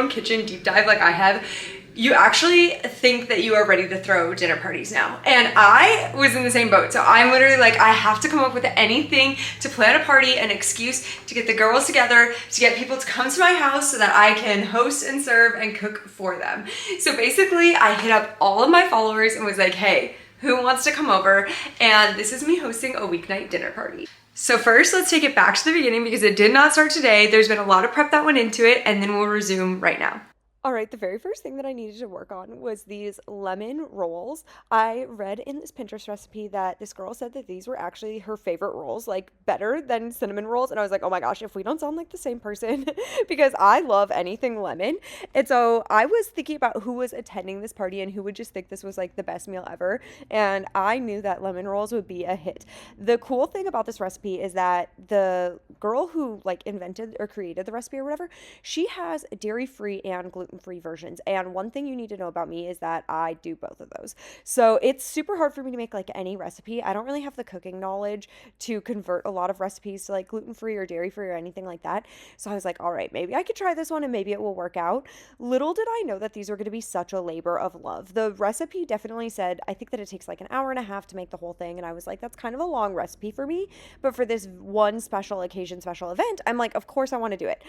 Wishbone Kitchen deep dive like I have, you actually think that you are ready to throw dinner parties now. And I was in the same boat. So I'm literally like, I have to come up with anything to plan a party, an excuse to get the girls together, to get people to come to my house so that I can host and serve and cook for them. So basically I hit up all of my followers and was like, hey, who wants to come over? And this is me hosting a weeknight dinner party. So first, let's take it back to the beginning because it did not start today. There's been a lot of prep that went into it, and then we'll resume right now. All right, the very first thing that I needed to work on was these lemon rolls. I read in this Pinterest recipe that this girl said that these were actually her favorite rolls, like better than cinnamon rolls. And I was like, oh my gosh, if we don't sound like the same person, because I love anything lemon. And so I was thinking about who was attending this party and who would just think this was like the best meal ever. And I knew that lemon rolls would be a hit. The cool thing about this recipe is that the girl who like invented or created the recipe or whatever, she has dairy-free and gluten-free versions. And one thing you need to know about me is that I do both of those. So it's super hard for me to make like any recipe. I don't really have the cooking knowledge to convert a lot of recipes to like gluten-free or dairy-free or anything like that. So I was like, all right, maybe I could try this one and maybe it will work out. Little did I know that these were going to be such a labor of love. The recipe definitely said, I think that it takes like an hour and a half to make the whole thing. And I was like, that's kind of a long recipe for me. But for this one special occasion, special event, I'm like, of course I want to do it.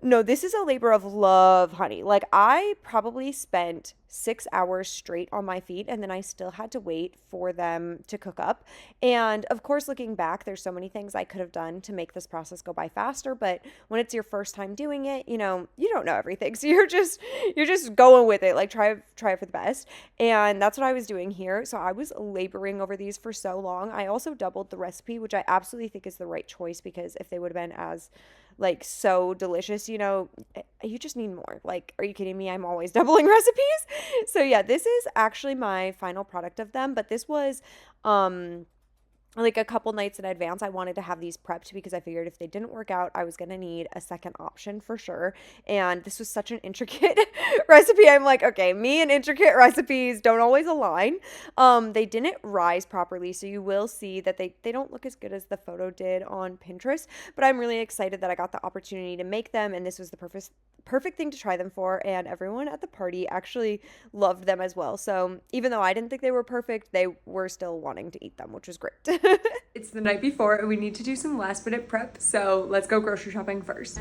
No, this is a labor of love, honey. Like I probably spent 6 hours straight on my feet and then I still had to wait for them to cook up. And of course, looking back, there's so many things I could have done to make this process go by faster. But when it's your first time doing it, you know, you don't know everything. So you're just going with it. Like try it for the best. And that's what I was doing here. So I was laboring over these for so long. I also doubled the recipe, which I absolutely think is the right choice because if they would have been as like so delicious, you know, you just need more. Like, are you kidding me? I'm always doubling recipes. So yeah, this is actually my final product of them, but this was like a couple nights in advance. I wanted to have these prepped because I figured if they didn't work out, I was going to need a second option for sure. And this was such an intricate recipe. I'm like, okay, me and intricate recipes don't always align. They didn't rise properly. So you will see that they don't look as good as the photo did on Pinterest, but I'm really excited that I got the opportunity to make them. And this was the perfect thing to try them for. And everyone at the party actually loved them as well. So even though I didn't think they were perfect, they were still wanting to eat them, which was great. It's the night before and we need to do some last minute prep, so let's go grocery shopping first.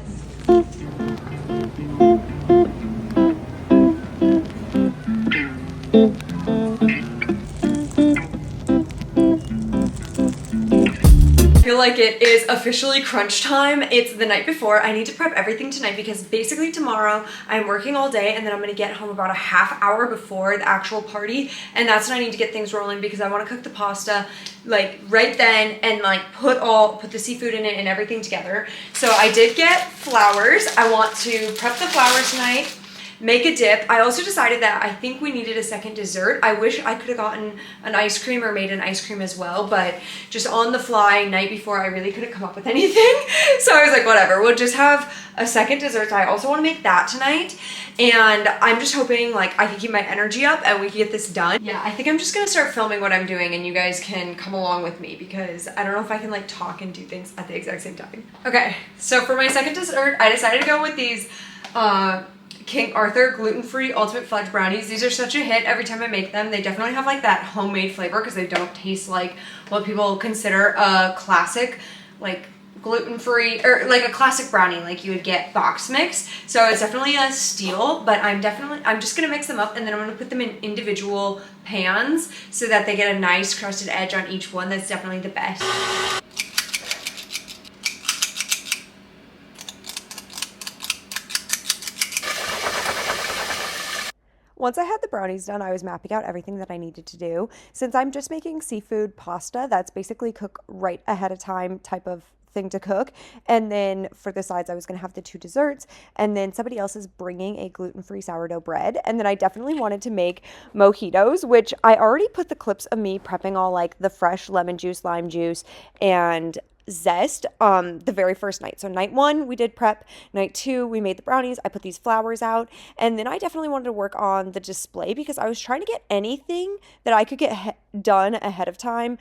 I feel like it is officially crunch time. It's the night before. I need to prep everything tonight because basically tomorrow I'm working all day and then I'm going to get home about a half hour before the actual party, and that's when I need to get things rolling because I want to cook the pasta like right then and like put the seafood in it and everything together. So I did get flowers. I want to prep the flowers tonight, make a dip. I also decided that I think we needed a second dessert. I wish I could have gotten an ice cream or made an ice cream as well, but just on the fly, night before, I really couldn't come up with anything. So I was like, whatever, we'll just have a second dessert. So I also want to make that tonight. And I'm just hoping like I can keep my energy up and we can get this done. Yeah, I think I'm just going to start filming what I'm doing and you guys can come along with me because I don't know if I can like talk and do things at the exact same time. Okay, so for my second dessert, I decided to go with these King Arthur gluten-free ultimate fudge brownies. These are such a hit every time I make them. They definitely have like that homemade flavor because they don't taste like what people consider a classic like gluten-free or like a classic brownie like you would get box mix. So it's definitely a steal, but I'm just gonna mix them up and then I'm gonna put them in individual pans so that they get a nice crusted edge on each one. That's definitely the best. Once I had the brownies done, I was mapping out everything that I needed to do. Since I'm just making seafood pasta, that's basically cook right ahead of time type of thing to cook. And then for the sides, I was going to have the 2 desserts. And then somebody else is bringing a gluten-free sourdough bread. And then I definitely wanted to make mojitos, which I already put the clips of me prepping all like the fresh lemon juice, lime juice, and zest the very first night. So night 1, we did prep. Night 2, we made the brownies. I put these flowers out. And then I definitely wanted to work on the display because I was trying to get anything that I could get done ahead of time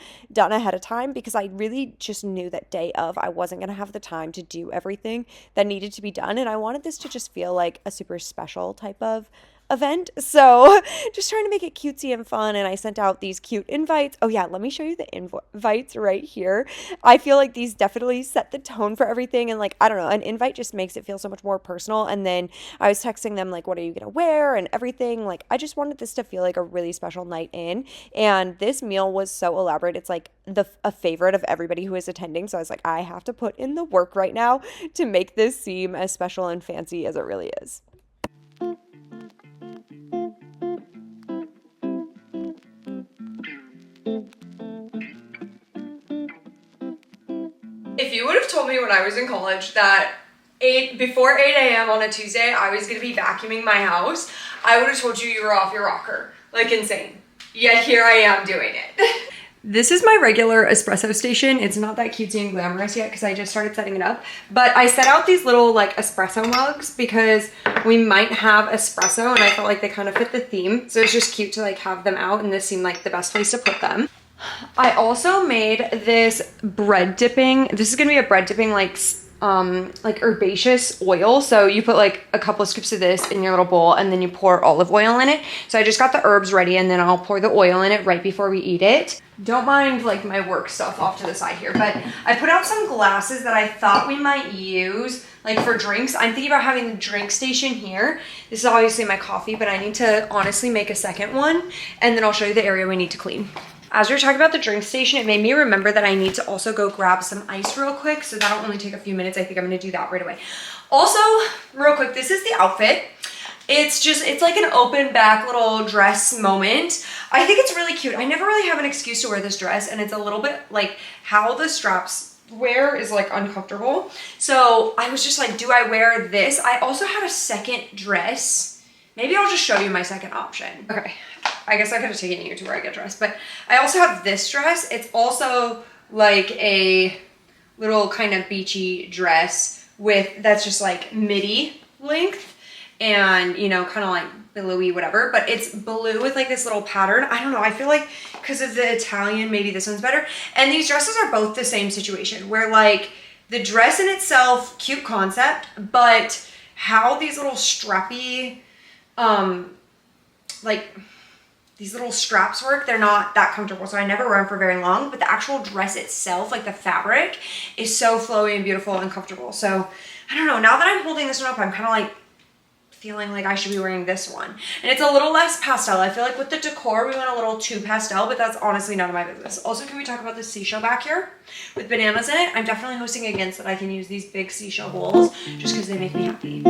because I really just knew that day of I wasn't going to have the time to do everything that needed to be done. And I wanted this to just feel like a super special type of event. So just trying to make it cutesy and fun. And I sent out these cute invites. Oh yeah, let me show you the invites right here. I feel like these definitely set the tone for everything. And like, I don't know, an invite just makes it feel so much more personal. And then I was texting them like, what are you going to wear and everything. Like, I just wanted this to feel like a really special night in. And this meal was so elaborate. It's like a favorite of everybody who is attending. So I was like, I have to put in the work right now to make this seem as special and fancy as it really is. If you would have told me when I was in college that before 8 a.m. on a Tuesday, I was gonna be vacuuming my house, I would have told you were off your rocker. Like insane. Yet here I am doing it. This is my regular espresso station. It's not that cutesy and glamorous yet because I just started setting it up. But I set out these little like espresso mugs because we might have espresso and I felt like they kind of fit the theme. So it's just cute to like have them out and this seemed like the best place to put them. I also made this bread dipping. This is gonna be a bread dipping like herbaceous oil. So you put like a couple of scoops of this in your little bowl and then you pour olive oil in it. So I just got the herbs ready and then I'll pour the oil in it right before we eat it. Don't mind like my work stuff off to the side here, but I put out some glasses that I thought we might use like for drinks. I'm thinking about having the drink station here. This is obviously my coffee, but I need to honestly make a second one and then I'll show you the area we need to clean. As we were talking about the drink station, it made me remember that I need to also go grab some ice real quick. So that'll only take a few minutes. I think I'm gonna do that right away. Also, real quick, this is the outfit. It's like an open back little dress moment. I think it's really cute. I never really have an excuse to wear this dress and it's a little bit like how the straps wear is like uncomfortable. So I was just like, do I wear this? I also had a second dress. Maybe I'll just show you my second option. Okay. I guess I could have taken you to where I get dressed, but I also have this dress. It's also like a little kind of beachy dress that's just like midi length and, you know, kind of like billowy, whatever, but it's blue with like this little pattern. I don't know. I feel like because of the Italian, maybe this one's better. And these dresses are both the same situation where like the dress in itself, cute concept, but how these little strappy, like these little straps work, they're not that comfortable. So I never wear them for very long, but the actual dress itself, like the fabric is so flowy and beautiful and comfortable. So I don't know, now that I'm holding this one up, I'm kind of like feeling like I should be wearing this one. And it's a little less pastel. I feel like with the decor, we went a little too pastel, but that's honestly none of my business. Also, can we talk about this seashell back here with bananas in it? I'm definitely hosting against that I can use these big seashell bowls just because they make me happy.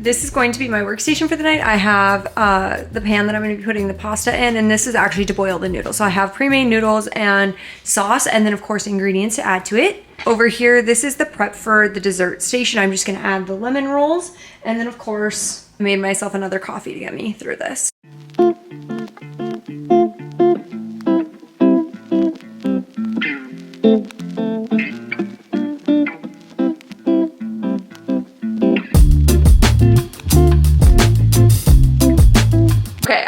This is going to be my workstation for the night. I have the pan that I'm going to be putting the pasta in, and this is actually to boil the noodles. So I have pre-made noodles and sauce, and then of course ingredients to add to it. Over here, this is the prep for the dessert station. I'm just going to add the lemon rolls, and then of course I made myself another coffee to get me through this.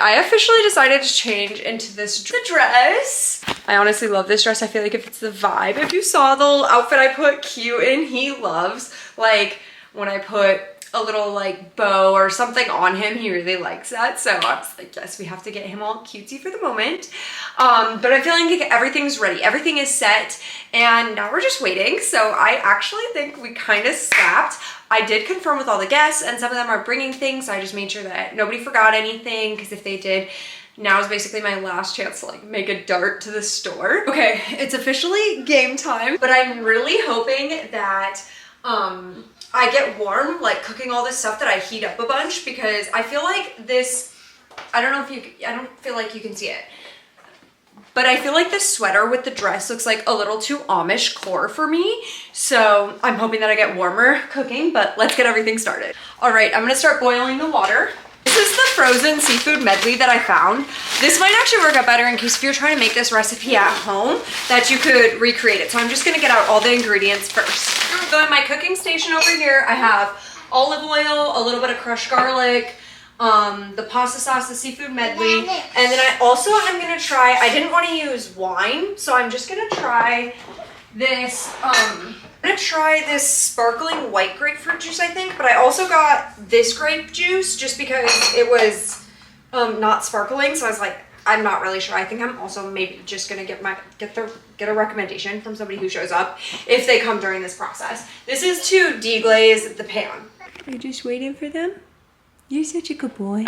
I officially decided to change into this dress. I honestly love this dress. I feel like if it's the vibe. If you saw the little outfit I put cute and he loves, like when I put a little like bow or something on him, he really likes that. So I was like, yes, we have to get him all cutesy for the moment. But I'm feeling like everything's ready. Everything is set and now we're just waiting. So I actually think we kind of slapped. I did confirm with all the guests and some of them are bringing things. So I just made sure that nobody forgot anything because if they did, now is basically my last chance to like make a dart to the store. Okay, it's officially game time, but I'm really hoping that I get warm, like cooking all this stuff, that I heat up a bunch because I feel like this, I don't feel like you can see it, but I feel like the sweater with the dress looks like a little too Amish core for me. So I'm hoping that I get warmer cooking, but let's get everything started. All right, I'm gonna start boiling the water. This is the frozen seafood medley that I found. This might actually work out better in case if you're trying to make this recipe at home, that you could recreate it. So I'm just gonna get out all the ingredients first. So in my cooking station over here, I have olive oil, a little bit of crushed garlic, the pasta sauce, the seafood medley, and then I also am gonna try, I didn't want to use wine, so I'm just gonna try this, I'm gonna try this sparkling white grapefruit juice, I think, but I also got this grape juice just because it was not sparkling, so I was like, I'm not really sure. I think I'm also maybe just gonna get a recommendation from somebody who shows up if they come during this process. This is to deglaze the pan. You're just waiting for them? You're such a good boy.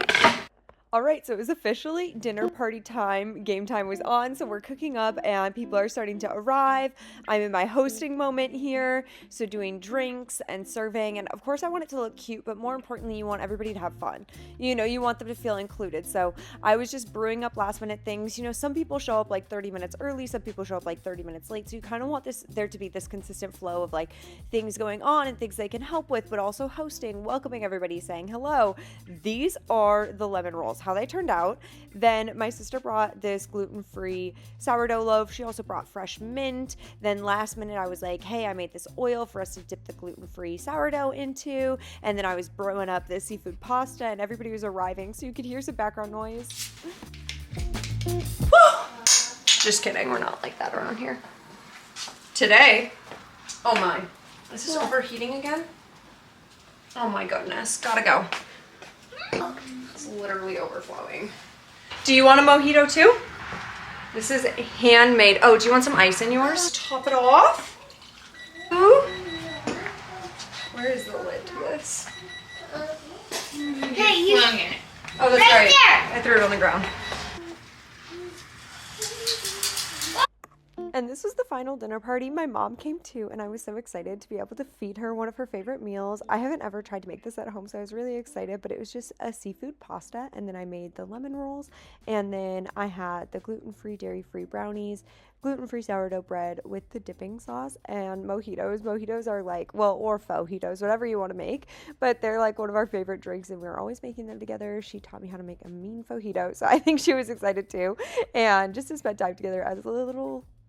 All right, so it was officially dinner party time. Game time was on, so we're cooking up and people are starting to arrive. I'm in my hosting moment here, so doing drinks and serving. And of course I want it to look cute, but more importantly, you want everybody to have fun. You know, you want them to feel included. So I was just brewing up last minute things. You know, some people show up like 30 minutes early, some people show up like 30 minutes late. So you kind of want there to be this consistent flow of like things going on and things they can help with, but also hosting, welcoming everybody, saying hello. These are the lemon rolls. How they turned out. Then my sister brought this gluten-free sourdough loaf. She also brought fresh mint. Then last minute I was like, hey, I made this oil for us to dip the gluten-free sourdough into. And then I was brewing up this seafood pasta and everybody was arriving, so you could hear some background noise. Just kidding, we're not like that around here. Today, oh my, this is overheating again? Oh my goodness, gotta go. It's literally overflowing. Do you want a mojito too? This is handmade. Oh, do you want some ice in yours? Top it off. Ooh. Where is the lid to this? Hey, you flung it. Oh, that's right. I threw it on the ground. And this was the final dinner party. My mom came too, and I was so excited to be able to feed her one of her favorite meals. I haven't ever tried to make this at home, so I was really excited, but it was just a seafood pasta, and then I made the lemon rolls, and then I had the gluten-free, dairy-free brownies, gluten-free sourdough bread with the dipping sauce, and mojitos. Mojitos are like, well, or faux-jitos, whatever you want to make, but they're like one of our favorite drinks, and we were always making them together. She taught me how to make a mean faux-jito, so I think she was excited too, and just to spend time together as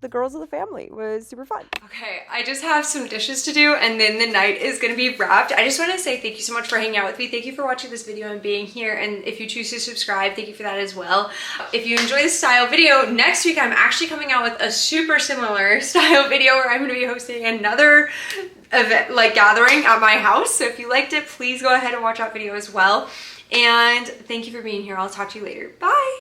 the girls of the family was super fun. Okay, I just have some dishes to do and then the night is gonna be wrapped. I just wanna say thank you so much for hanging out with me. Thank you for watching this video and being here. And if you choose to subscribe, thank you for that as well. If you enjoy this style video, next week I'm actually coming out with a super similar style video where I'm gonna be hosting another event, like gathering at my house. So if you liked it, please go ahead and watch that video as well. And thank you for being here. I'll talk to you later. Bye.